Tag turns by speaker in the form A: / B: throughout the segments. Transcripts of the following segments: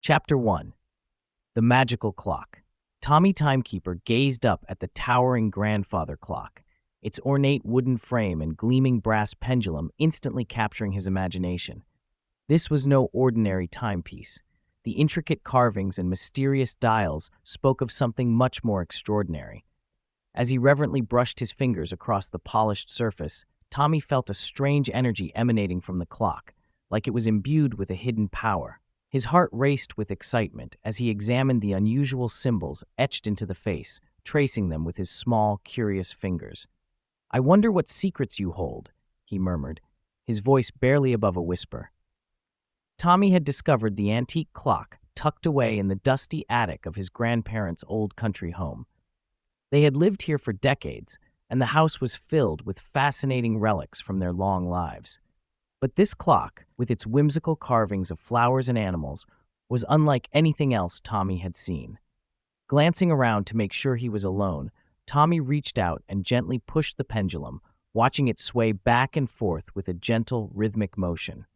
A: Chapter 1. The Magical Clock. Tommy Timekeeper gazed up at the towering grandfather clock, its ornate wooden frame and gleaming brass pendulum instantly capturing his imagination. This was no ordinary timepiece. The intricate carvings and mysterious dials spoke of something much more extraordinary. As he reverently brushed his fingers across the polished surface, Tommy felt a strange energy emanating from the clock, like it was imbued with a hidden power. His heart raced with excitement as he examined the unusual symbols etched into the face, tracing them with his small, curious fingers. "I wonder what secrets you hold," he murmured, his voice barely above a whisper. Tommy had discovered the antique clock tucked away in the dusty attic of his grandparents' old country home. They had lived here for decades, and the house was filled with fascinating relics from their long lives. But this clock, with its whimsical carvings of flowers and animals, was unlike anything else Tommy had seen. Glancing around to make sure he was alone, Tommy reached out and gently pushed the pendulum, watching it sway back and forth with a gentle, rhythmic motion.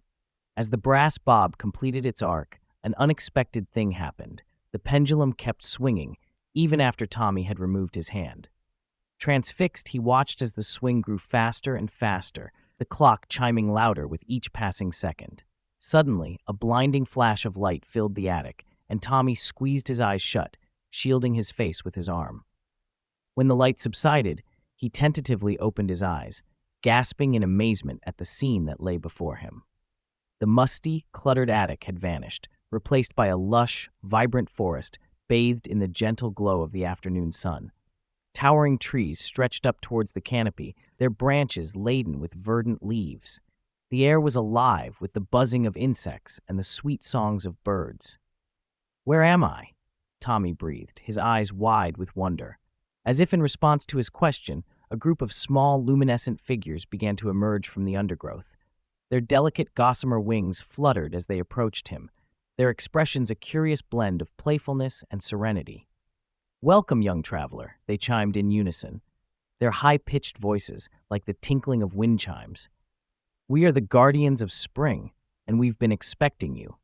A: As the brass bob completed its arc, an unexpected thing happened. The pendulum kept swinging, even after Tommy had removed his hand. Transfixed, he watched as the swing grew faster and faster, the clock chiming louder with each passing second. Suddenly, a blinding flash of light filled the attic, and Tommy squeezed his eyes shut, shielding his face with his arm. When the light subsided, he tentatively opened his eyes, gasping in amazement at the scene that lay before him. The musty, cluttered attic had vanished, replaced by a lush, vibrant forest bathed in the gentle glow of the afternoon sun. Towering trees stretched up towards the canopy, their branches laden with verdant leaves. The air was alive with the buzzing of insects and the sweet songs of birds. "Where am I?" Tommy breathed, his eyes wide with wonder. As if in response to his question, a group of small, luminescent figures began to emerge from the undergrowth. Their delicate gossamer wings fluttered as they approached him, their expressions a curious blend of playfulness and serenity. "Welcome, young traveler," they chimed in unison, their high-pitched voices like the tinkling of wind chimes. "We are the guardians of spring, and we've been expecting you."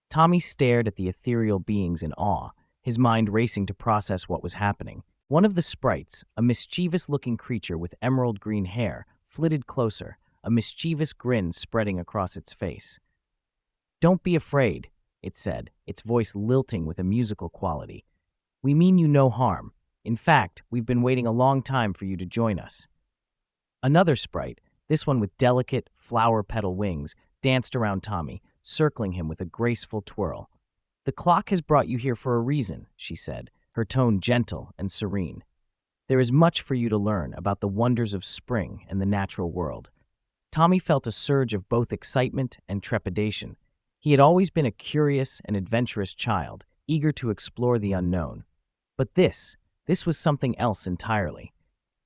A: Tommy stared at the ethereal beings in awe, his mind racing to process what was happening. One of the sprites, a mischievous-looking creature with emerald green hair, flitted closer, a mischievous grin spreading across its face. "Don't be afraid," it said, its voice lilting with a musical quality. "We mean you no harm. In fact, we've been waiting a long time for you to join us." Another sprite, this one with delicate, flower-petal wings, danced around Tommy, circling him with a graceful twirl. "The clock has brought you here for a reason," she said, her tone gentle and serene. "There is much for you to learn about the wonders of spring and the natural world." Tommy felt a surge of both excitement and trepidation. He had always been a curious and adventurous child, eager to explore the unknown. But this was something else entirely.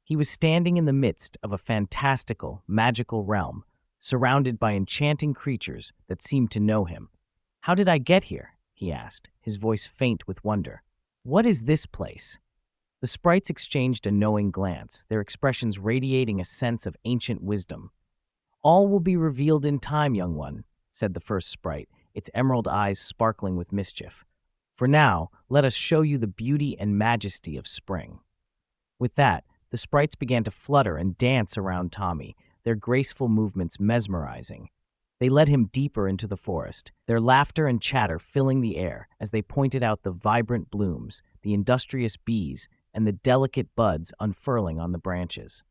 A: He was standing in the midst of a fantastical, magical realm, surrounded by enchanting creatures that seemed to know him. "How did I get here?" he asked, his voice faint with wonder. "What is this place?" The sprites exchanged a knowing glance, their expressions radiating a sense of ancient wisdom. "All will be revealed in time, young one," said the first sprite, its emerald eyes sparkling with mischief. "For now, let us show you the beauty and majesty of spring." With that, the sprites began to flutter and dance around Tommy, their graceful movements mesmerizing. They led him deeper into the forest, their laughter and chatter filling the air as they pointed out the vibrant blooms, the industrious bees, and the delicate buds unfurling on the branches.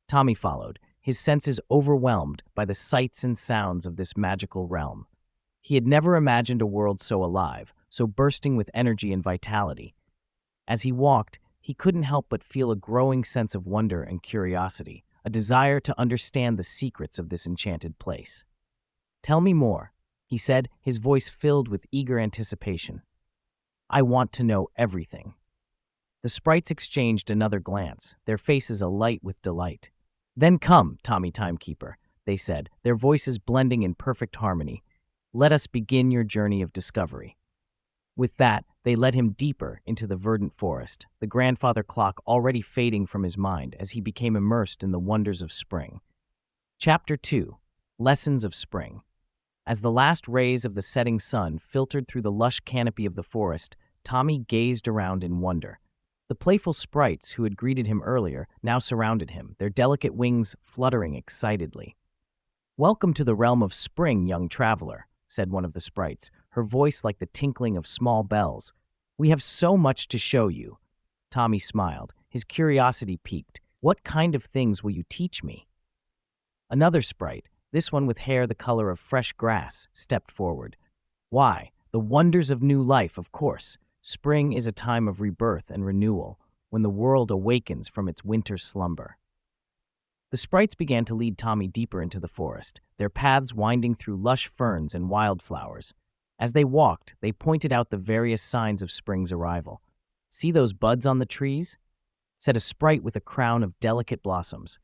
A: Tommy followed, his senses overwhelmed by the sights and sounds of this magical realm. He had never imagined a world so alive, so bursting with energy and vitality. As he walked, he couldn't help but feel a growing sense of wonder and curiosity, a desire to understand the secrets of this enchanted place. "Tell me more," he said, his voice filled with eager anticipation. "I want to know everything." The sprites exchanged another glance, their faces alight with delight. "Then come, Tommy Timekeeper," they said, their voices blending in perfect harmony. "Let us begin your journey of discovery." With that, they led him deeper into the verdant forest, the grandfather clock already fading from his mind as he became immersed in the wonders of spring. Chapter 2. Lessons of Spring. As the last rays of the setting sun filtered through the lush canopy of the forest, Tommy gazed around in wonder. The playful sprites who had greeted him earlier now surrounded him, their delicate wings fluttering excitedly. "Welcome to the realm of spring, young traveler," said one of the sprites, her voice like the tinkling of small bells. "We have so much to show you." Tommy smiled, his curiosity piqued. "What kind of things will you teach me?" Another sprite, this one with hair the color of fresh grass, stepped forward. "Why, the wonders of new life, of course. Spring is a time of rebirth and renewal, when the world awakens from its winter slumber." The sprites began to lead Tommy deeper into the forest, their paths winding through lush ferns and wildflowers. As they walked, they pointed out the various signs of spring's arrival. "See those buds on the trees?" said a sprite with a crown of delicate blossoms.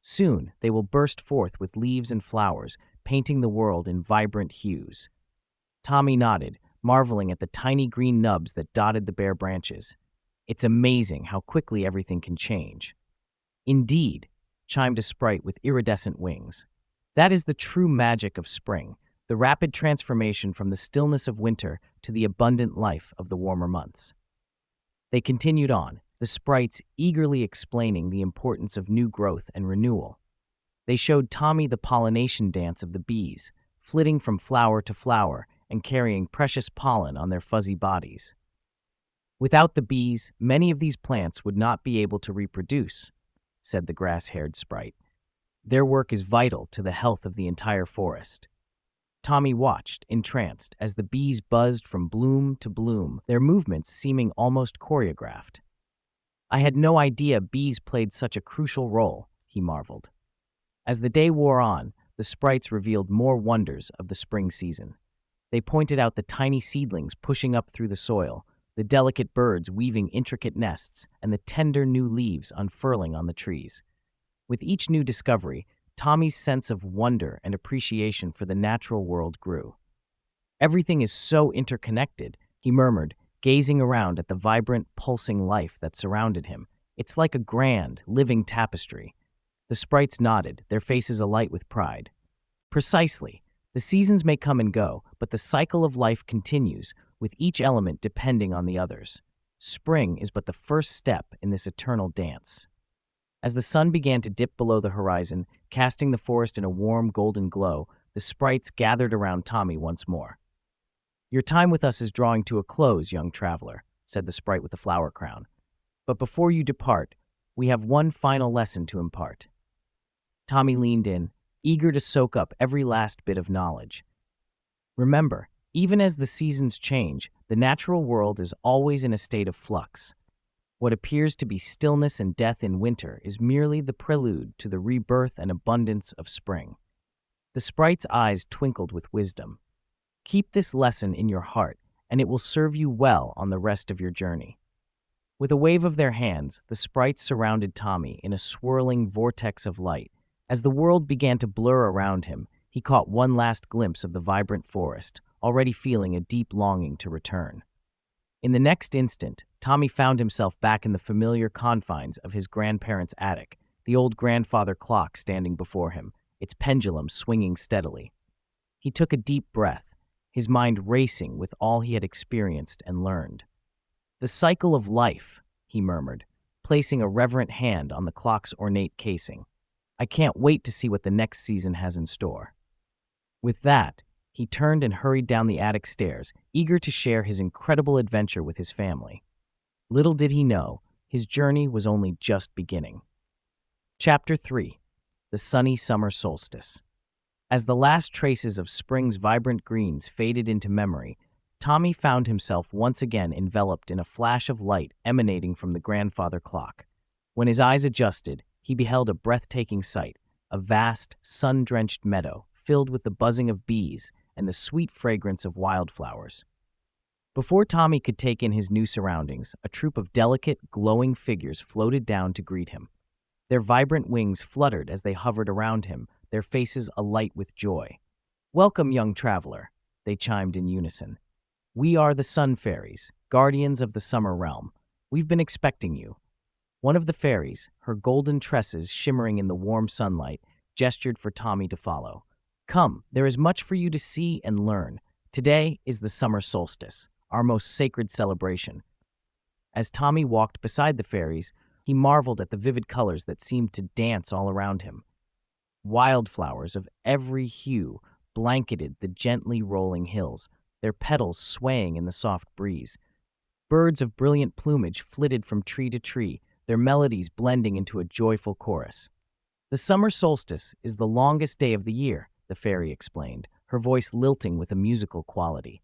A: "Soon they will burst forth with leaves and flowers, painting the world in vibrant hues." Tommy nodded, marveling at the tiny green nubs that dotted the bare branches. "It's amazing how quickly everything can change." "Indeed," chimed a sprite with iridescent wings. "That is the true magic of spring, the rapid transformation from the stillness of winter to the abundant life of the warmer months." They continued on, the sprites eagerly explaining the importance of new growth and renewal. They showed Tommy the pollination dance of the bees, flitting from flower to flower and carrying precious pollen on their fuzzy bodies. "Without the bees, many of these plants would not be able to reproduce," said the grass-haired sprite. "Their work is vital to the health of the entire forest." Tommy watched, entranced, as the bees buzzed from bloom to bloom, their movements seeming almost choreographed. "I had no idea bees played such a crucial role," he marveled. As the day wore on, the sprites revealed more wonders of the spring season. They pointed out the tiny seedlings pushing up through the soil, the delicate birds weaving intricate nests, and the tender new leaves unfurling on the trees. With each new discovery, Tommy's sense of wonder and appreciation for the natural world grew. "Everything is so interconnected," he murmured, gazing around at the vibrant, pulsing life that surrounded him. "It's like a grand, living tapestry." The sprites nodded, their faces alight with pride. "Precisely. The seasons may come and go, but the cycle of life continues, with each element depending on the others. Spring is but the first step in this eternal dance." As the sun began to dip below the horizon, casting the forest in a warm, golden glow, the sprites gathered around Tommy once more. "Your time with us is drawing to a close, young traveler," said the sprite with the flower crown. "But before you depart, we have one final lesson to impart." Tommy leaned in, eager to soak up every last bit of knowledge. "Remember, even as the seasons change, the natural world is always in a state of flux. What appears to be stillness and death in winter is merely the prelude to the rebirth and abundance of spring." The sprite's eyes twinkled with wisdom. "Keep this lesson in your heart, and it will serve you well on the rest of your journey." With a wave of their hands, the sprites surrounded Tommy in a swirling vortex of light. As the world began to blur around him, he caught one last glimpse of the vibrant forest, already feeling a deep longing to return. In the next instant, Tommy found himself back in the familiar confines of his grandparents' attic, the old grandfather clock standing before him, its pendulum swinging steadily. He took a deep breath, his mind racing with all he had experienced and learned. "The cycle of life," he murmured, placing a reverent hand on the clock's ornate casing. "I can't wait to see what the next season has in store." With that, he turned and hurried down the attic stairs, eager to share his incredible adventure with his family. Little did he know, his journey was only just beginning. Chapter 3. The Sunny Summer Solstice. As the last traces of spring's vibrant greens faded into memory, Tommy found himself once again enveloped in a flash of light emanating from the grandfather clock. When his eyes adjusted, he beheld a breathtaking sight, a vast, sun-drenched meadow filled with the buzzing of bees and the sweet fragrance of wildflowers. Before Tommy could take in his new surroundings, a troop of delicate, glowing figures floated down to greet him. Their vibrant wings fluttered as they hovered around him, their faces alight with joy. "Welcome, young traveler," they chimed in unison. "We are the Sun Fairies, guardians of the summer realm. We've been expecting you." One of the fairies, her golden tresses shimmering in the warm sunlight, gestured for Tommy to follow. Come, there is much for you to see and learn. Today is the summer solstice, our most sacred celebration. As Tommy walked beside the fairies, he marveled at the vivid colors that seemed to dance all around him. Wildflowers of every hue blanketed the gently rolling hills, their petals swaying in the soft breeze. Birds of brilliant plumage flitted from tree to tree, their melodies blending into a joyful chorus. The summer solstice is the longest day of the year, the fairy explained, her voice lilting with a musical quality.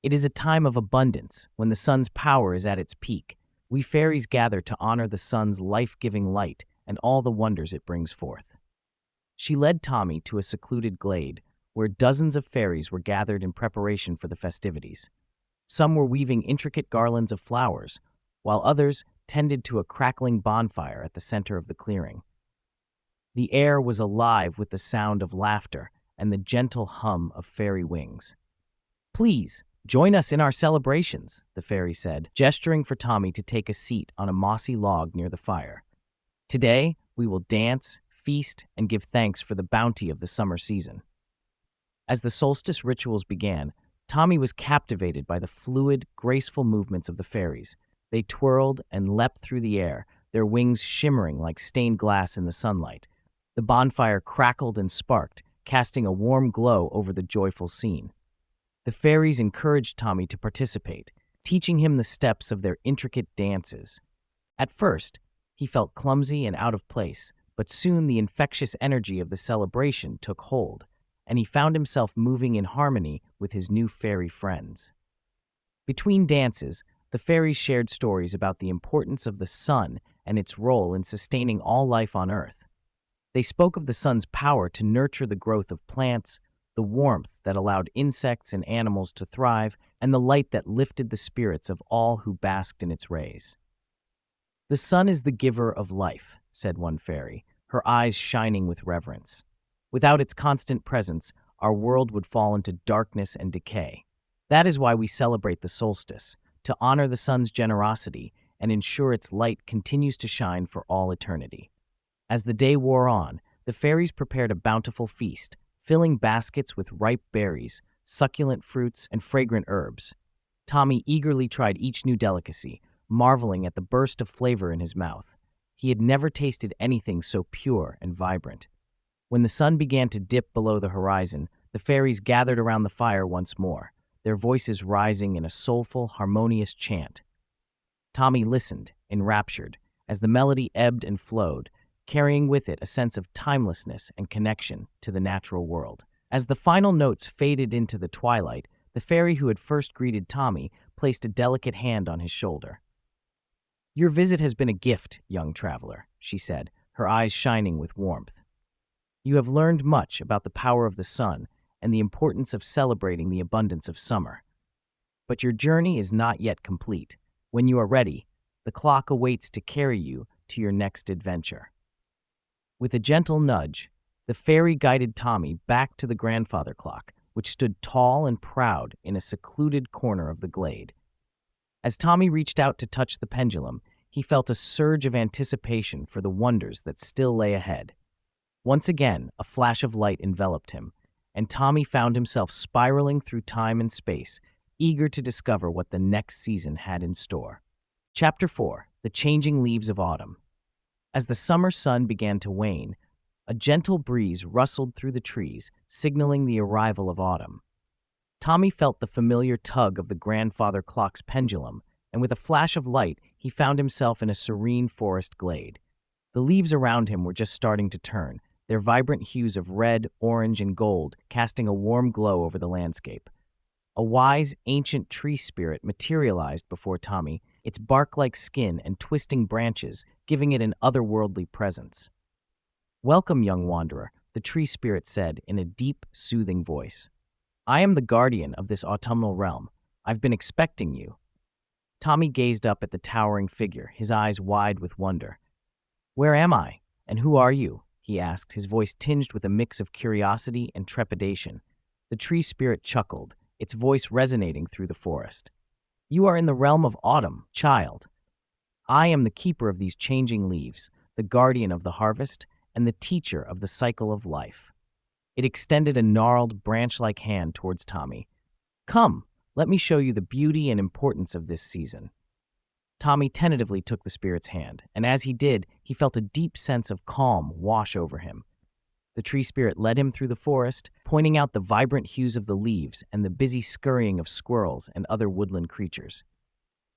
A: It is a time of abundance, when the sun's power is at its peak. We fairies gather to honor the sun's life-giving light and all the wonders it brings forth. She led Tommy to a secluded glade, where dozens of fairies were gathered in preparation for the festivities. Some were weaving intricate garlands of flowers, while others tended to a crackling bonfire at the center of the clearing. The air was alive with the sound of laughter and the gentle hum of fairy wings. "Please, join us in our celebrations," the fairy said, gesturing for Tommy to take a seat on a mossy log near the fire. "Today, we will dance, feast, and give thanks for the bounty of the summer season." As the solstice rituals began, Tommy was captivated by the fluid, graceful movements of the fairies. They twirled and leapt through the air, their wings shimmering like stained glass in the sunlight. The bonfire crackled and sparked, casting a warm glow over the joyful scene. The fairies encouraged Tommy to participate, teaching him the steps of their intricate dances. At first, he felt clumsy and out of place, but soon the infectious energy of the celebration took hold, and he found himself moving in harmony with his new fairy friends. Between dances, the fairies shared stories about the importance of the sun and its role in sustaining all life on Earth. They spoke of the sun's power to nurture the growth of plants, the warmth that allowed insects and animals to thrive, and the light that lifted the spirits of all who basked in its rays. "The sun is the giver of life," said one fairy, her eyes shining with reverence. "Without its constant presence, our world would fall into darkness and decay. That is why we celebrate the solstice, to honor the sun's generosity and ensure its light continues to shine for all eternity." As the day wore on, the fairies prepared a bountiful feast, filling baskets with ripe berries, succulent fruits, and fragrant herbs. Tommy eagerly tried each new delicacy, marveling at the burst of flavor in his mouth. He had never tasted anything so pure and vibrant. When the sun began to dip below the horizon, the fairies gathered around the fire once more, their voices rising in a soulful, harmonious chant. Tommy listened, enraptured, as the melody ebbed and flowed, carrying with it a sense of timelessness and connection to the natural world. As the final notes faded into the twilight, the fairy who had first greeted Tommy placed a delicate hand on his shoulder. "Your visit has been a gift, young traveler," she said, her eyes shining with warmth. "You have learned much about the power of the sun and the importance of celebrating the abundance of summer. But your journey is not yet complete. When you are ready, the clock awaits to carry you to your next adventure." With a gentle nudge, the fairy guided Tommy back to the grandfather clock, which stood tall and proud in a secluded corner of the glade. As Tommy reached out to touch the pendulum, he felt a surge of anticipation for the wonders that still lay ahead. Once again, a flash of light enveloped him, and Tommy found himself spiraling through time and space, eager to discover what the next season had in store. Chapter 4: The Changing Leaves of Autumn. As the summer sun began to wane, a gentle breeze rustled through the trees, signaling the arrival of autumn. Tommy felt the familiar tug of the grandfather clock's pendulum, and with a flash of light, he found himself in a serene forest glade. The leaves around him were just starting to turn, their vibrant hues of red, orange, and gold casting a warm glow over the landscape. A wise, ancient tree spirit materialized before Tommy, its bark-like skin and twisting branches giving it an otherworldly presence. "Welcome, young wanderer," the tree spirit said in a deep, soothing voice. "I am the guardian of this autumnal realm. I've been expecting you." Tommy gazed up at the towering figure, his eyes wide with wonder. "Where am I, and who are you?" he asked, his voice tinged with a mix of curiosity and trepidation. The tree spirit chuckled, its voice resonating through the forest. "You are in the realm of autumn, child. I am the keeper of these changing leaves, the guardian of the harvest, and the teacher of the cycle of life." It extended a gnarled, branch-like hand towards Tommy. "Come, let me show you the beauty and importance of this season." Tommy tentatively took the spirit's hand, and as he did, he felt a deep sense of calm wash over him. The tree spirit led him through the forest, pointing out the vibrant hues of the leaves and the busy scurrying of squirrels and other woodland creatures.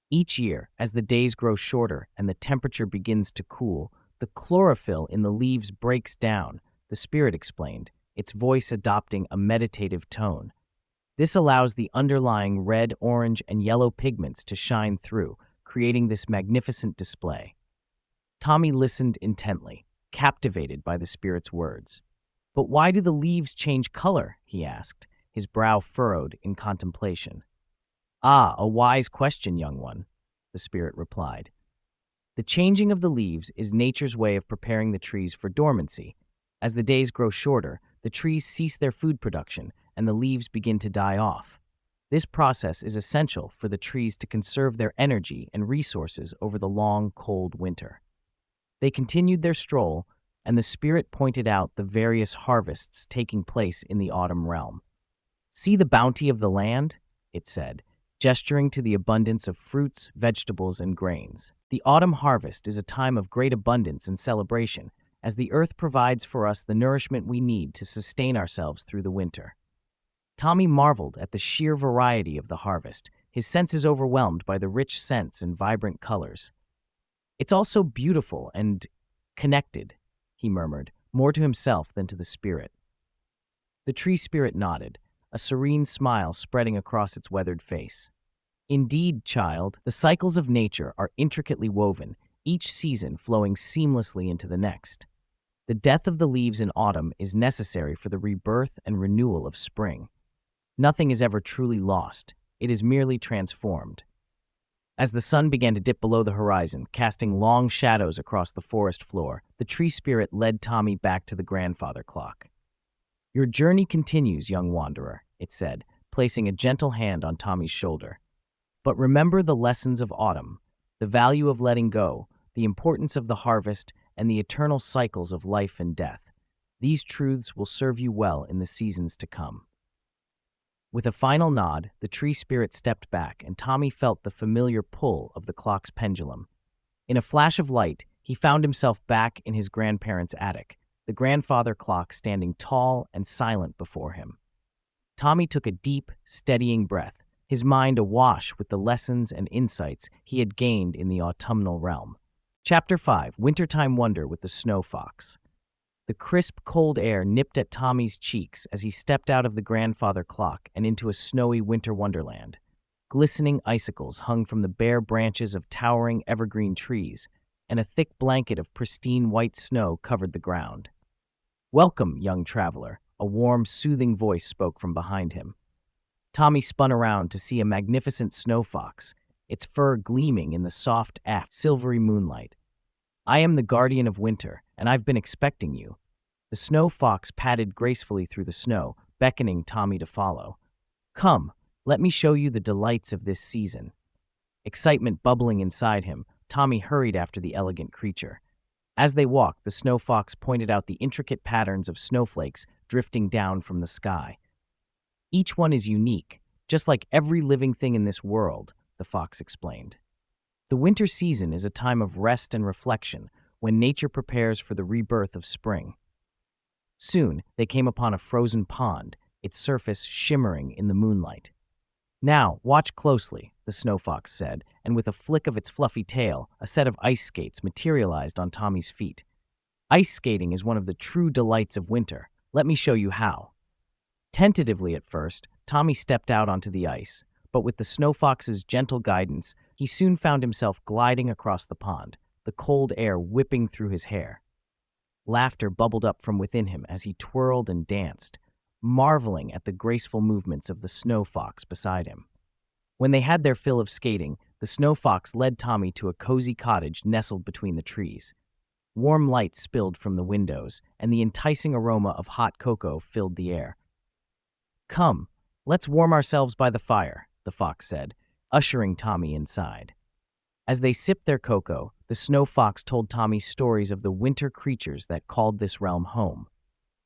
A: Each year, as the days grow shorter and the temperature begins to cool, the chlorophyll in the leaves breaks down, the spirit explained, its voice adopting a meditative tone. This allows the underlying red, orange, and yellow pigments to shine through, creating this magnificent display. Tommy listened intently, captivated by the spirit's words. "But why do the leaves change color?" he asked, his brow furrowed in contemplation. "Ah, a wise question, young one," the spirit replied. "The changing of the leaves is nature's way of preparing the trees for dormancy. As the days grow shorter, the trees cease their food production and the leaves begin to die off. This process is essential for the trees to conserve their energy and resources over the long, cold winter." They continued their stroll, and the spirit pointed out the various harvests taking place in the autumn realm. "See the bounty of the land," it said, gesturing to the abundance of fruits, vegetables, and grains. "The autumn harvest is a time of great abundance and celebration, as the earth provides for us the nourishment we need to sustain ourselves through the winter." Tommy marveled at the sheer variety of the harvest, his senses overwhelmed by the rich scents and vibrant colors. "It's all so beautiful and connected," he murmured, more to himself than to the spirit. The tree spirit nodded, a serene smile spreading across its weathered face. "Indeed, child, the cycles of nature are intricately woven, each season flowing seamlessly into the next. The death of the leaves in autumn is necessary for the rebirth and renewal of spring. Nothing is ever truly lost, it is merely transformed." As the sun began to dip below the horizon, casting long shadows across the forest floor, the tree spirit led Tommy back to the grandfather clock. "Your journey continues, young wanderer," it said, placing a gentle hand on Tommy's shoulder. "But remember the lessons of autumn, the value of letting go, the importance of the harvest, and the eternal cycles of life and death. These truths will serve you well in the seasons to come." With a final nod, the tree spirit stepped back, and Tommy felt the familiar pull of the clock's pendulum. In a flash of light, he found himself back in his grandparents' attic, the grandfather clock standing tall and silent before him. Tommy took a deep, steadying breath, his mind awash with the lessons and insights he had gained in the autumnal realm. Chapter 5: Wintertime Wonder with the Snow Fox. The crisp, cold air nipped at Tommy's cheeks as he stepped out of the grandfather clock and into a snowy winter wonderland. Glistening icicles hung from the bare branches of towering evergreen trees, and a thick blanket of pristine white snow covered the ground. "Welcome, young traveler," a warm, soothing voice spoke from behind him. Tommy spun around to see a magnificent snow fox, its fur gleaming in the soft, silvery moonlight. "I am the guardian of winter, and I've been expecting you." The snow fox padded gracefully through the snow, beckoning Tommy to follow. "Come, let me show you the delights of this season." Excitement bubbling inside him, Tommy hurried after the elegant creature. As they walked, the snow fox pointed out the intricate patterns of snowflakes drifting down from the sky. "Each one is unique, just like every living thing in this world," the fox explained. "The winter season is a time of rest and reflection, when nature prepares for the rebirth of spring." Soon, they came upon a frozen pond, its surface shimmering in the moonlight. "Now, watch closely," the snow fox said, and with a flick of its fluffy tail, a set of ice skates materialized on Tommy's feet. "Ice skating is one of the true delights of winter. Let me show you how." Tentatively at first, Tommy stepped out onto the ice, but with the snow fox's gentle guidance, he soon found himself gliding across the pond, the cold air whipping through his hair. Laughter bubbled up from within him as he twirled and danced, marveling at the graceful movements of the snow fox beside him. When they had their fill of skating, the snow fox led Tommy to a cozy cottage nestled between the trees. Warm light spilled from the windows, and the enticing aroma of hot cocoa filled the air. "Come, let's warm ourselves by the fire," the fox said, ushering Tommy inside. As they sipped their cocoa, the snow fox told Tommy stories of the winter creatures that called this realm home.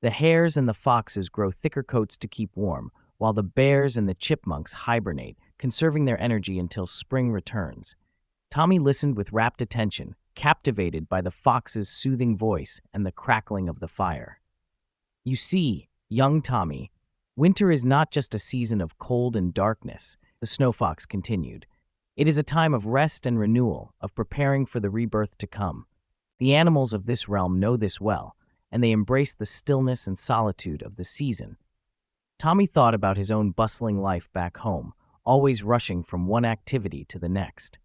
A: The hares and the foxes grow thicker coats to keep warm, while the bears and the chipmunks hibernate, conserving their energy until spring returns. Tommy listened with rapt attention, captivated by the fox's soothing voice and the crackling of the fire. You see, young Tommy, winter is not just a season of cold and darkness, the snow fox continued. It is a time of rest and renewal, of preparing for the rebirth to come. The animals of this realm know this well, and they embrace the stillness and solitude of the season. Tommy thought about his own bustling life back home, always rushing from one activity to the next.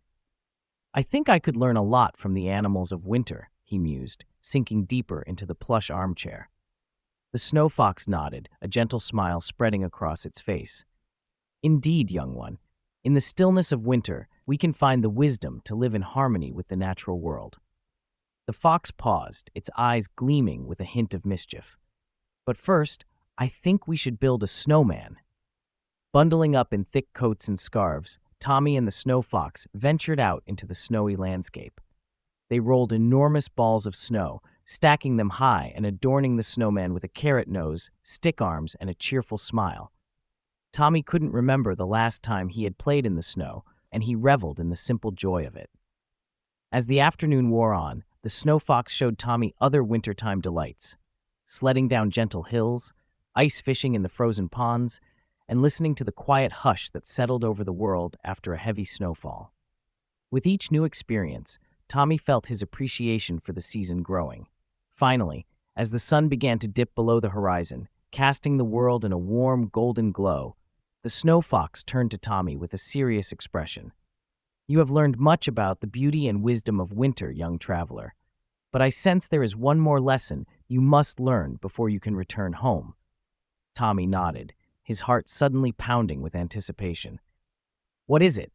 A: I think I could learn a lot from the animals of winter, he mused, sinking deeper into the plush armchair. The snow fox nodded, a gentle smile spreading across its face. Indeed, young one, in the stillness of winter, we can find the wisdom to live in harmony with the natural world. The fox paused, its eyes gleaming with a hint of mischief. But first, I think we should build a snowman. Bundling up in thick coats and scarves, Tommy and the snow fox ventured out into the snowy landscape. They rolled enormous balls of snow, stacking them high and adorning the snowman with a carrot nose, stick arms, and a cheerful smile. Tommy couldn't remember the last time he had played in the snow, and he reveled in the simple joy of it. As the afternoon wore on, the snow fox showed Tommy other wintertime delights: sledding down gentle hills, ice fishing in the frozen ponds, and listening to the quiet hush that settled over the world after a heavy snowfall. With each new experience, Tommy felt his appreciation for the season growing. Finally, as the sun began to dip below the horizon, casting the world in a warm, golden glow, the snow fox turned to Tommy with a serious expression. You have learned much about the beauty and wisdom of winter, young traveler. But I sense there is one more lesson you must learn before you can return home. Tommy nodded, his heart suddenly pounding with anticipation. What is it?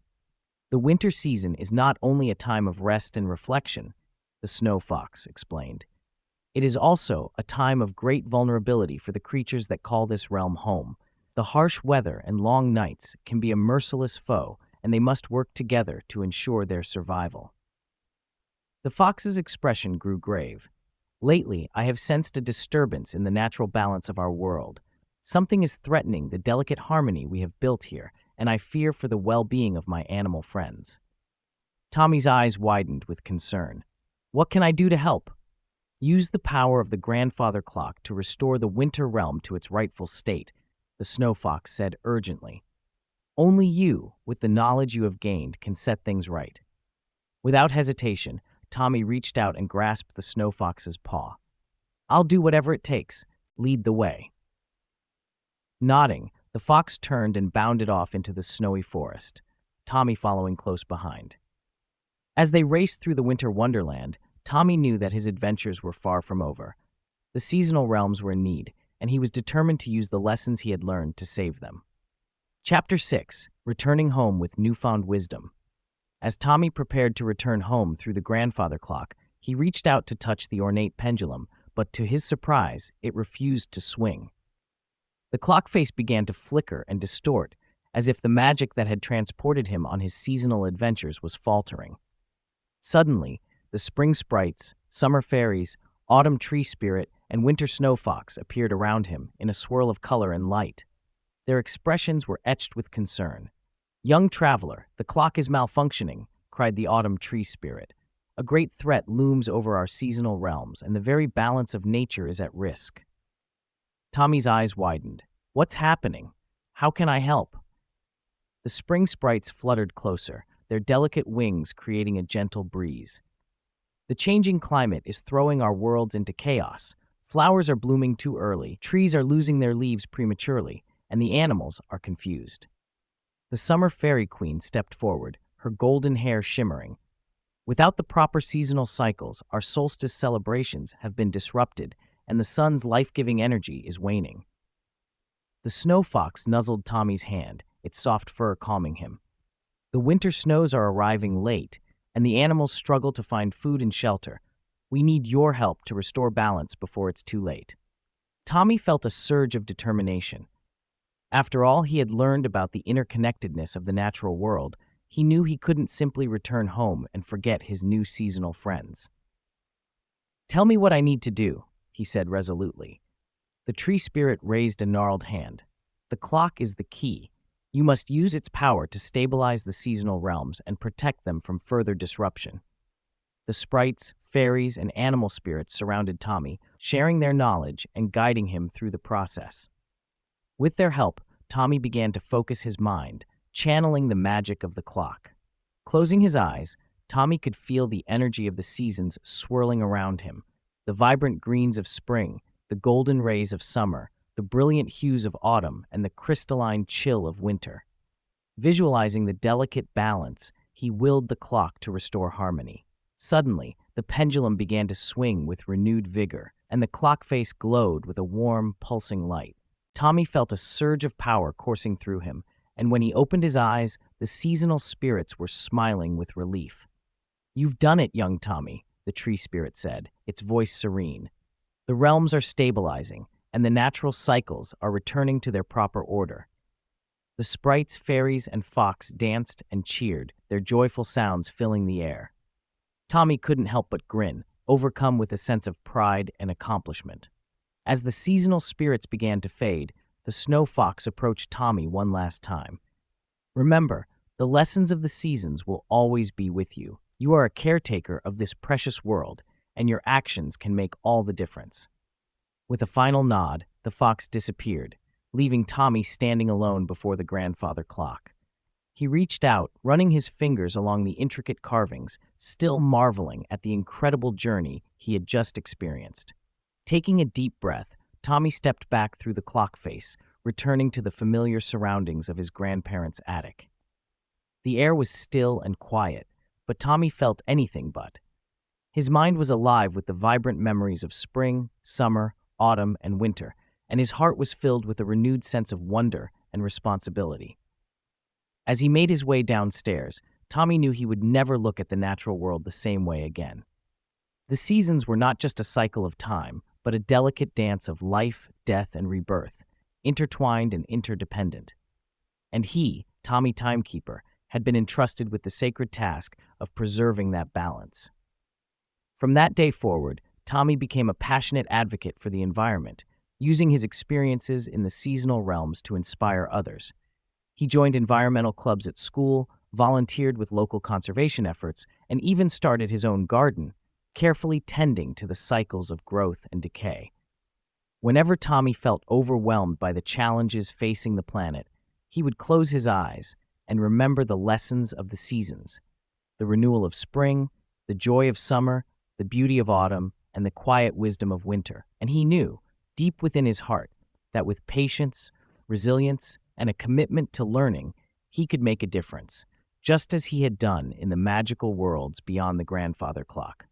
A: The winter season is not only a time of rest and reflection, the snow fox explained. It is also a time of great vulnerability for the creatures that call this realm home. The harsh weather and long nights can be a merciless foe, and they must work together to ensure their survival. The fox's expression grew grave. Lately, I have sensed a disturbance in the natural balance of our world. Something is threatening the delicate harmony we have built here, and I fear for the well-being of my animal friends. Tommy's eyes widened with concern. What can I do to help? Use the power of the grandfather clock to restore the winter realm to its rightful state, the snow fox said urgently. Only you, with the knowledge you have gained, can set things right. Without hesitation, Tommy reached out and grasped the snow fox's paw. I'll do whatever it takes. Lead the way. Nodding, the fox turned and bounded off into the snowy forest, Tommy following close behind. As they raced through the winter wonderland, Tommy knew that his adventures were far from over. The seasonal realms were in need, and he was determined to use the lessons he had learned to save them. Chapter 6: Returning Home with Newfound Wisdom. As Tommy prepared to return home through the grandfather clock, he reached out to touch the ornate pendulum, but to his surprise, it refused to swing. The clock face began to flicker and distort, as if the magic that had transported him on his seasonal adventures was faltering. Suddenly, the spring sprites, summer fairies, autumn tree spirit, and winter snow fox appeared around him in a swirl of color and light. Their expressions were etched with concern. Young traveler, the clock is malfunctioning, cried the autumn tree spirit. A great threat looms over our seasonal realms, and the very balance of nature is at risk. Tommy's eyes widened. What's happening? How can I help? The spring sprites fluttered closer, their delicate wings creating a gentle breeze. The changing climate is throwing our worlds into chaos. Flowers are blooming too early, trees are losing their leaves prematurely, and the animals are confused. The summer fairy queen stepped forward, her golden hair shimmering. Without the proper seasonal cycles, our solstice celebrations have been disrupted, and the sun's life-giving energy is waning. The snow fox nuzzled Tommy's hand, its soft fur calming him. The winter snows are arriving late, and the animals struggle to find food and shelter. We need your help to restore balance before it's too late. Tommy felt a surge of determination. After all he had learned about the interconnectedness of the natural world, he knew he couldn't simply return home and forget his new seasonal friends. Tell me what I need to do, he said resolutely. The tree spirit raised a gnarled hand. The clock is the key. You must use its power to stabilize the seasonal realms and protect them from further disruption. The sprites, fairies, and animal spirits surrounded Tommy, sharing their knowledge and guiding him through the process. With their help, Tommy began to focus his mind, channeling the magic of the clock. Closing his eyes, Tommy could feel the energy of the seasons swirling around him, the vibrant greens of spring, the golden rays of summer, the brilliant hues of autumn, and the crystalline chill of winter. Visualizing the delicate balance, he willed the clock to restore harmony. Suddenly, the pendulum began to swing with renewed vigor, and the clock face glowed with a warm, pulsing light. Tommy felt a surge of power coursing through him, and when he opened his eyes, the seasonal spirits were smiling with relief. "You've done it, young Tommy," the tree spirit said, its voice serene. "The realms are stabilizing, and the natural cycles are returning to their proper order." The sprites, fairies, and fox danced and cheered, their joyful sounds filling the air. Tommy couldn't help but grin, overcome with a sense of pride and accomplishment. As the seasonal spirits began to fade, the snow fox approached Tommy one last time. "Remember, the lessons of the seasons will always be with you. You are a caretaker of this precious world, and your actions can make all the difference." With a final nod, the fox disappeared, leaving Tommy standing alone before the grandfather clock. He reached out, running his fingers along the intricate carvings, still marveling at the incredible journey he had just experienced. Taking a deep breath, Tommy stepped back through the clock face, returning to the familiar surroundings of his grandparents' attic. The air was still and quiet, but Tommy felt anything but. His mind was alive with the vibrant memories of spring, summer, autumn, and winter, and his heart was filled with a renewed sense of wonder and responsibility. As he made his way downstairs, Tommy knew he would never look at the natural world the same way again. The seasons were not just a cycle of time, but a delicate dance of life, death, and rebirth, intertwined and interdependent. And he, Tommy Timekeeper, had been entrusted with the sacred task of preserving that balance. From that day forward, Tommy became a passionate advocate for the environment, using his experiences in the seasonal realms to inspire others. He joined environmental clubs at school, volunteered with local conservation efforts, and even started his own garden, carefully tending to the cycles of growth and decay. Whenever Tommy felt overwhelmed by the challenges facing the planet, he would close his eyes and remember the lessons of the seasons, the renewal of spring, the joy of summer, the beauty of autumn, and the quiet wisdom of winter. And he knew, deep within his heart, that with patience, resilience, and a commitment to learning, he could make a difference, just as he had done in the magical worlds beyond the grandfather clock.